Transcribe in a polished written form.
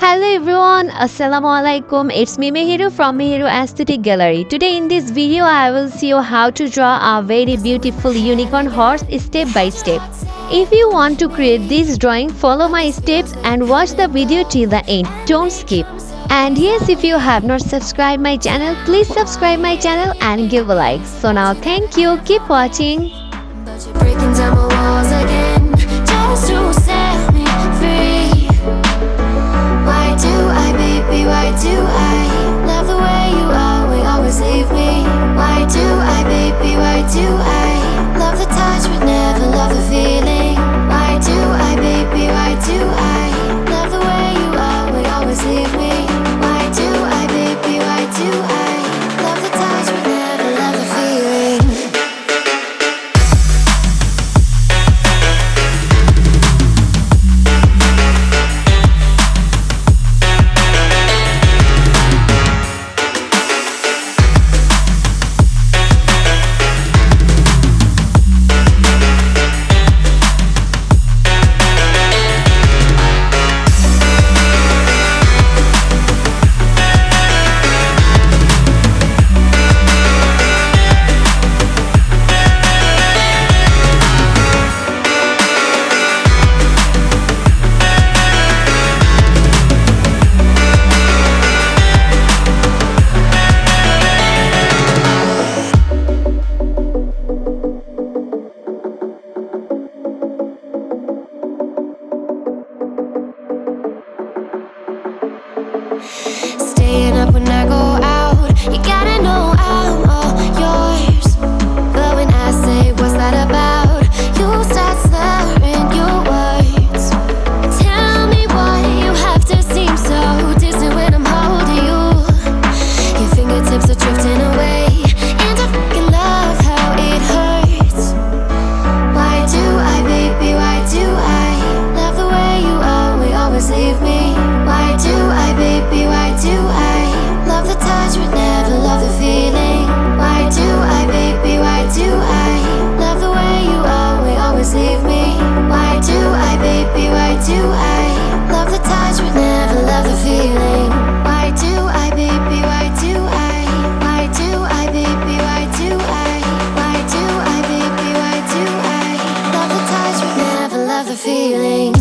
Hello everyone, Assalamualaikum. It's me Meheru from Meheru Aesthetic Gallery. Today in this video I will show you how to draw a very beautiful unicorn horse step by step. If you want to create this drawing, follow my steps and watch the video till the end. Don't skip. And yes, if you have not subscribed my channel, please subscribe my channel and give a like. So now thank you. Keep watching. But you're breaking down my walls again, just to set me free. Why do I, baby, why do I love the way you always leave me? Why do I, baby, why do I love the touch but never love the feeling? Why do I, baby, why do I love the way you always leave me? Why do I, baby, why do I love the touch but never love the feeling? Staying up when I go out, you gotta know I'm all yours. But when I say what's that about, you start slurring your words. Tell me why you have to seem so distant when I'm holding you. Your fingertips are drifting away, and I fucking love how it hurts. Why do I, baby, why do I love the way you always leave me? Why do I, baby, why do I love the touch but never love the feeling? Why do I, baby, why do I love the way you always leave me? Why do I, baby, why do I love the touch but never love the feeling? Why do I, baby, why do I? Why do I, baby, why do I? Why do I, baby, why do I love the touch but never love the feeling?